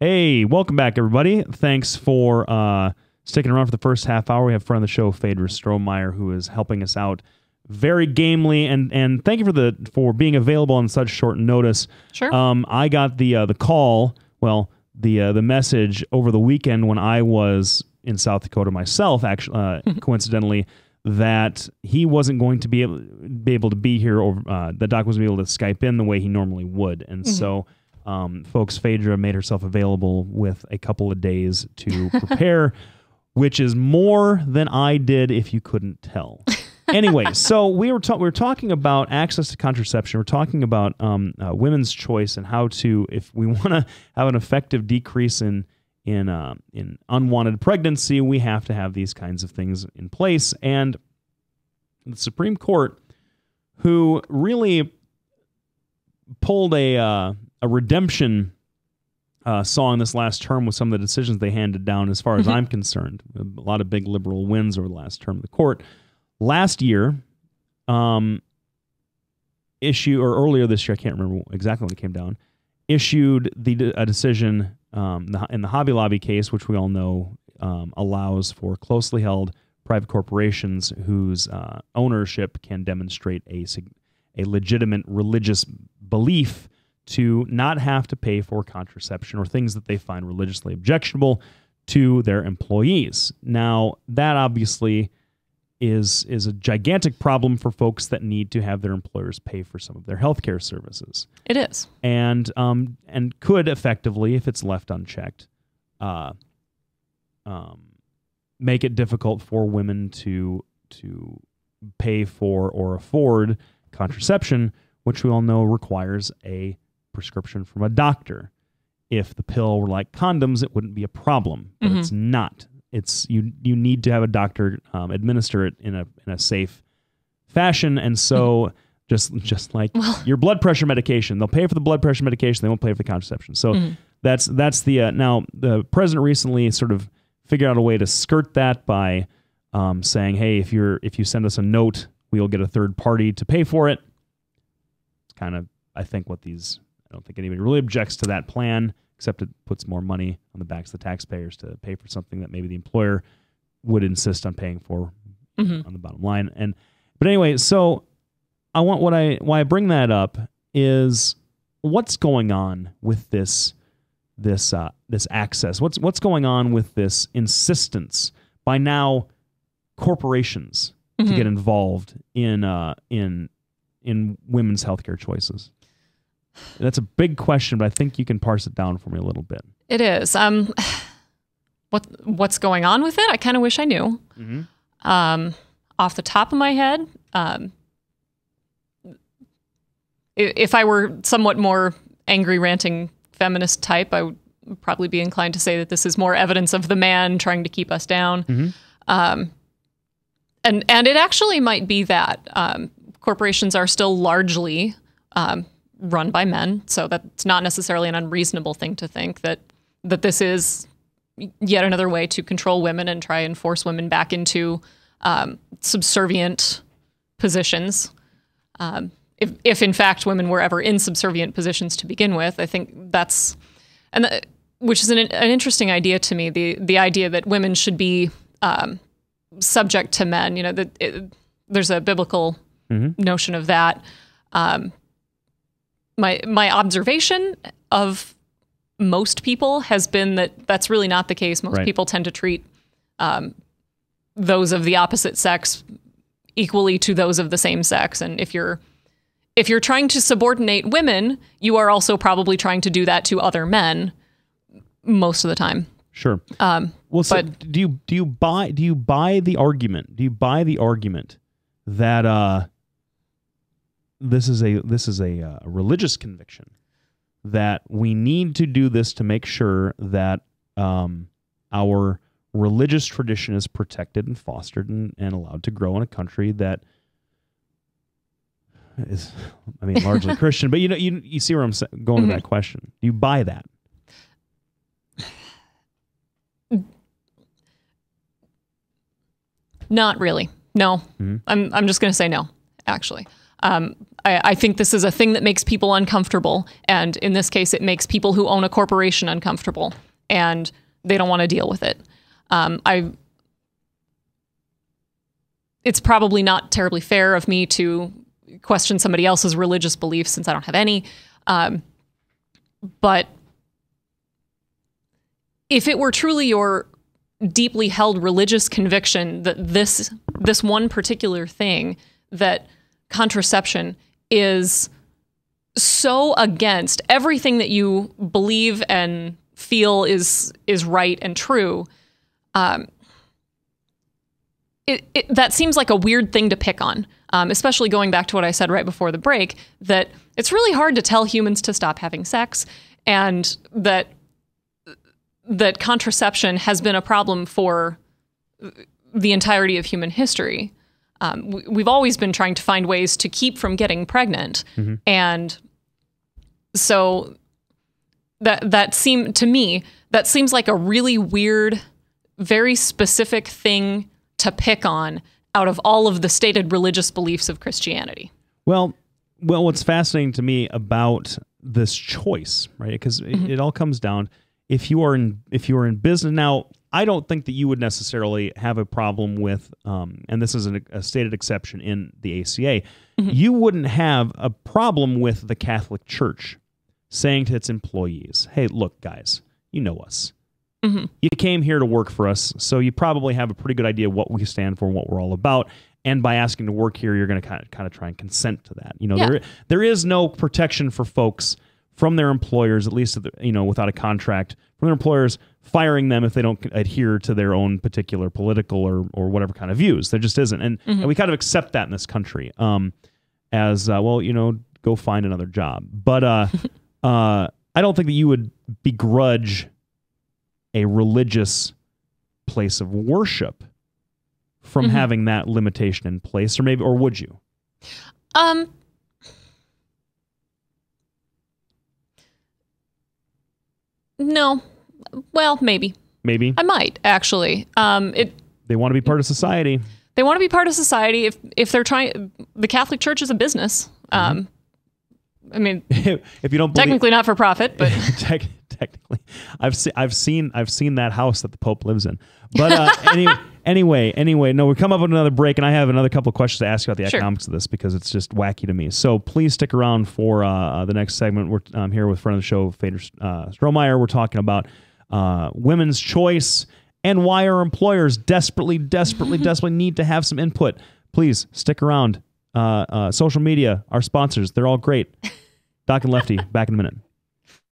Hey, welcome back, everybody. Thanks for sticking around for the first half hour. We have a friend of the show, Phaedra Strohmeyer, who is helping us out very gamely, and thank you for being available on such short notice. Sure. I got the call, the message over the weekend when I was in South Dakota myself, actually, coincidentally, that he wasn't going to be able to be here, or the doc wasn't able to Skype in the way he normally would, and so. Folks, Phaedra made herself available with a couple of days to prepare, which is more than I did, if you couldn't tell. Anyway, so we were talking about access to contraception. We're talking about women's choice and how to, if we want to have an effective decrease in unwanted pregnancy, we have to have these kinds of things in place. And the Supreme Court, who really pulled a redemption song this last term with some of the decisions they handed down, as far as I'm concerned. A lot of big liberal wins over the last term of the court. Last year, earlier this year, I can't remember exactly when it came down, issued a decision in the Hobby Lobby case, which we all know allows for closely held private corporations whose ownership can demonstrate a legitimate religious belief to not have to pay for contraception or things that they find religiously objectionable to their employees. Now, that obviously is a gigantic problem for folks that need to have their employers pay for some of their healthcare services. It is. And could effectively, if it's left unchecked, make it difficult for women to pay for or afford contraception, which we all know requires a prescription from a doctor. If the pill were like condoms, it wouldn't be a problem, but it's not. It's you need to have a doctor administer it in a safe fashion, and so just like your blood pressure medication, they'll pay for the blood pressure medication, they won't pay for the contraception. So that's the now the president recently sort of figured out a way to skirt that by saying, hey, if you send us a note, we'll get a third party to pay for it. It's kind of, I think, I don't think anybody really objects to that plan, except it puts more money on the backs of the taxpayers to pay for something that maybe the employer would insist on paying for on the bottom line. But anyway, so why I bring that up is what's going on with this access. What's going on with this insistence by now corporations to get involved in women's healthcare choices? That's a big question, but I think you can parse it down for me a little bit. It is. What's going on with it? I kind of wish I knew. Off the top of my head, if I were somewhat more angry, ranting feminist type, I would probably be inclined to say that this is more evidence of the man trying to keep us down. And it actually might be that corporations are still largely run by men, so that's not necessarily an unreasonable thing to think that this is yet another way to control women and try and force women back into subservient positions. If in fact women were ever in subservient positions to begin with, I think that's, which is an interesting idea to me. The idea that women should be subject to men. You know, there's a biblical notion of that. My observation of most people has been that that's really not the case. Most people tend to treat those of the opposite sex equally to those of the same sex. And if you're trying to subordinate women, you are also probably trying to do that to other men most of the time. Sure. Well, so do you buy the argument? Do you buy the argument that this is a religious conviction, that we need to do this to make sure that our religious tradition is protected and fostered and allowed to grow in a country that is, I mean, largely Christian? But you see where I'm going with that question. Do you buy that? Not really. No. I'm just going to say no, actually. I think this is a thing that makes people uncomfortable. And in this case, it makes people who own a corporation uncomfortable, and they don't want to deal with it. It's probably not terribly fair of me to question somebody else's religious beliefs since I don't have any. But if it were truly your deeply held religious conviction that this one particular thing, that contraception is so against everything that you believe and feel is right and true, that seems like a weird thing to pick on, especially going back to what I said right before the break, that it's really hard to tell humans to stop having sex, and that contraception has been a problem for the entirety of human history. We've always been trying to find ways to keep from getting pregnant. Mm-hmm. And so that seems like a really weird, very specific thing to pick on out of all of the stated religious beliefs of Christianity. Well, what's fascinating to me about this choice, right? Because it all comes down, if you are in business now, I don't think that you would necessarily have a problem with, and this is a stated exception in the ACA, you wouldn't have a problem with the Catholic Church saying to its employees, hey, look, guys, you know us. You came here to work for us, so you probably have a pretty good idea what we stand for and what we're all about. And by asking to work here, you're going to kind of try and consent to that. You know, there is no protection for folks from their employers, at least without a contract, from their employers firing them if they don't adhere to their own particular political or whatever kind of views. There just isn't, and we kind of accept that in this country as well. Go find another job. But I don't think that you would begrudge a religious place of worship from having that limitation in place, or would you? No. Well, maybe. Maybe. I might, actually. They want to be part of society. They want to be part of society. If they're trying, the Catholic Church is a business. I mean, if you don't believe, technically not for profit, but technically, I've seen that house that the Pope lives in. But anyway, no, we come up with another break, and I have another couple of questions to ask you about the economics of this because it's just wacky to me. So please stick around for the next segment. We're here with friend of the show, Fader Strohmeyer. We're talking about women's choice and why our employers desperately need to have some input. Please stick around. Social media, our sponsors, they're all great. Doc and Lefty, back in a minute.